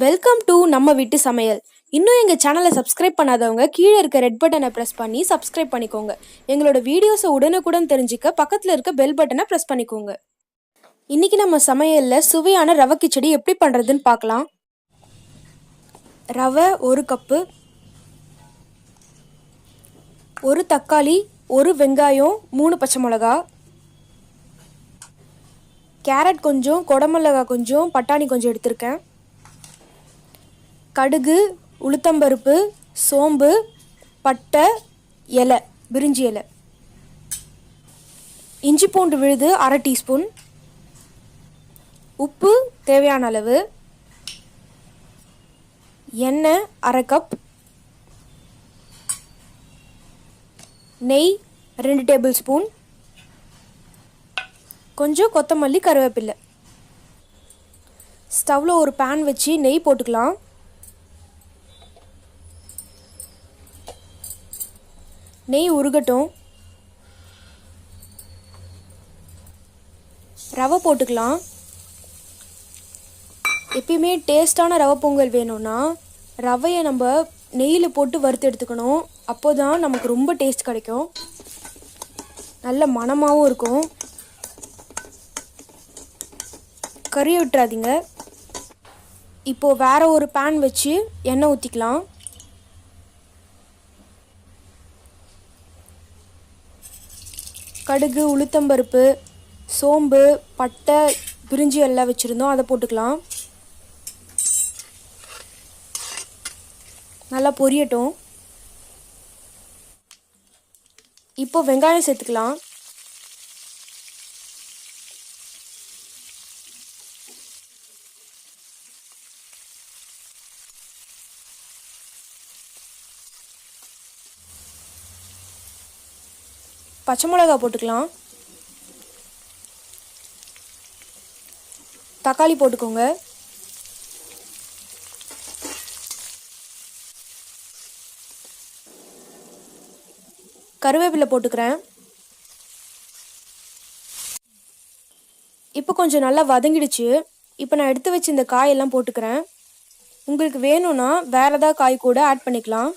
Welcome to நம்ம வீட்டு சமையல். இன்னும் எங்கள் சேனலை சப்ஸ்கிரைப் பண்ணாதவங்க கீழே இருக்க ரெட் பட்டனை ப்ரெஸ் பண்ணி சப்ஸ்கிரைப் பண்ணிக்கோங்க. எங்களோட வீடியோஸை உடனுக்குடன் தெரிஞ்சுக்க பக்கத்தில் இருக்க பெல் பட்டனை ப்ரெஸ் பண்ணிக்கோங்க. இன்னைக்கு நம்ம சமையலில் சுவையான ரவை கிச்சடி எப்படி பண்ணுறதுன்னு பார்க்கலாம். ரவை 1 கப்பு, 1 தக்காளி, 1 வெங்காயம், 3 பச்சை மிளகா, கேரட் கொஞ்சம், குடமிளகாய் கொஞ்சம், பட்டாணி கொஞ்சம் எடுத்திருக்கேன். கடுகு, உளுத்தம்பருப்பு, சோம்பு, பட்டை, இலை, பிரிஞ்சி இலை, இஞ்சி பூண்டு விழுது 1/2 டீஸ்பூன், உப்பு தேவையான அளவு, எண்ணெய் 1/2 கப், நெய் 2 டேபிள் ஸ்பூன், கொஞ்சம் கொத்தமல்லி, கருவேப்பிலை. ஸ்டவ்வில் ஒரு பேன் வச்சு நெய் போட்டுக்கலாம். நெய் உருகட்டும். ரவை போட்டுக்கலாம். எப்பயுமே டேஸ்டான ரவை பொங்கல் வேணும்னா ரவையை நம்ம நெய்யில் போட்டு வறுத்து எடுத்துக்கணும். அப்போ தான் நமக்கு ரொம்ப டேஸ்ட் கிடைக்கும், நல்ல மணமாகவும் இருக்கும். கறியை விட்டுறாதீங்க. இப்போது வேறு ஒரு பேன் வச்சு எண்ணெய் ஊற்றிக்கலாம். கடுகு, உளுத்தம்பருப்பு, சோம்பு, பட்டை, பிரிஞ்சி எல்லாம் வச்சுருந்தோம், அதை போட்டுக்கலாம். நல்லா பொரியட்டும். இப்போ வெங்காயம் சேர்த்துக்கலாம். பச்சை மிளகாய் போட்டுக்கலாம். தக்காளி போட்டுக்கோங்க. கருவேப்பிலை போட்டுக்கிறேன். இப்போ கொஞ்சம் நல்லா வதங்கிடுச்சு. இப்போ நான் எடுத்து வச்சு இந்த காயெல்லாம் போட்டுக்கிறேன். உங்களுக்கு வேணும்னா வேற ஏதாவது காய் கூட ஆட் பண்ணிக்கலாம்.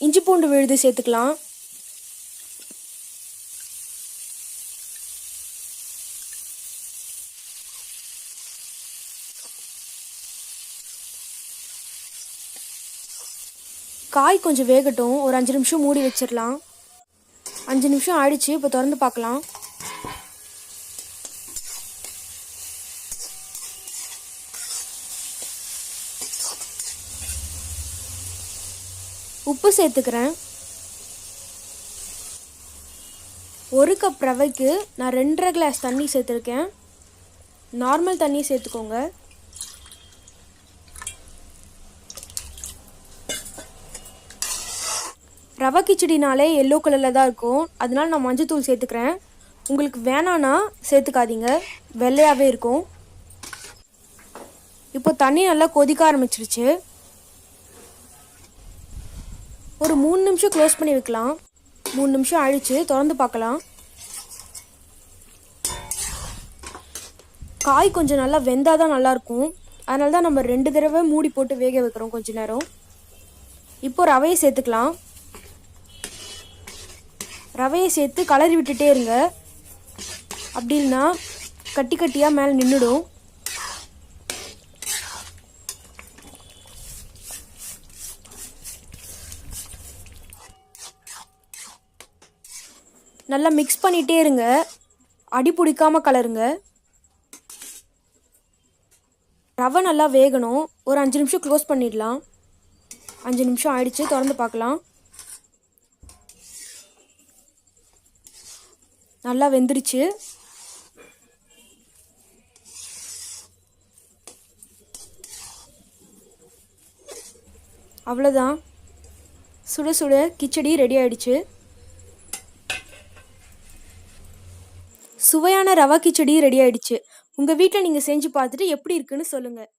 இஞ்சி பூண்டு விழுது சேர்த்துக்கலாம். காய் கொஞ்சம் வேகட்டும். ஒரு 5 நிமிஷம் மூடி வச்சிடலாம். 5 நிமிஷம் ஆயிடுச்சு. இப்போ திறந்து பார்க்கலாம். உப்பு சேர்த்துக்கிறேன். 1 கப் ரவைக்கு நான் 2.5 கிளாஸ் தண்ணி சேர்த்துருக்கேன். நார்மல் தண்ணி சேர்த்துக்கோங்க. ரவை கிச்சடினாலே எல்லோ கலரில் தான் இருக்கும், அதனால நான் மஞ்சத்தூள் சேர்த்துக்கிறேன். உங்களுக்கு வேணான்னா சேர்த்துக்காதீங்க, வெள்ளையாகவே இருக்கும். இப்போ தண்ணி நல்லா கொதிக்க ஆரம்பிச்சிருச்சு. ஒரு 3 நிமிஷம் க்ளோஸ் பண்ணி வைக்கலாம். 3 நிமிஷம் ஆயிடுச்சு. திறந்து பார்க்கலாம். காய் கொஞ்சம் நல்லா வெந்தால் தான் நல்லாயிருக்கும், அதனால தான் நம்ம 2 தடவை மூடி போட்டு வேக வைக்கிறோம் கொஞ்ச நேரம். இப்போ ரவையை சேர்த்துக்கலாம். ரவையை சேர்த்து கலரி விட்டுட்டே இருங்க, அப்படி இல்லைன்னா கட்டி கட்டியாக மேலே நின்றுடும். நல்லா மிக்ஸ் பண்ணிகிட்டே இருங்க, அடி பிடிக்காமல் கலருங்க. ரவை நல்லா வேகணும். ஒரு 5 நிமிஷம் க்ளோஸ் பண்ணிடலாம். 5 நிமிஷம் ஆயிடுச்சு. திறந்து பார்க்கலாம். நல்லா வெந்துருச்சு. அவ்வளோதான், சுட சுட கிச்சடி ரெடி ஆயிடுச்சு. சுவையான ரவா கிச்சடி ரெடி ஆயிடுச்சு. உங்கள் வீட்டில் நீங்கள் செஞ்சு பார்த்துட்டு எப்படி இருக்குன்னு சொல்லுங்கள்.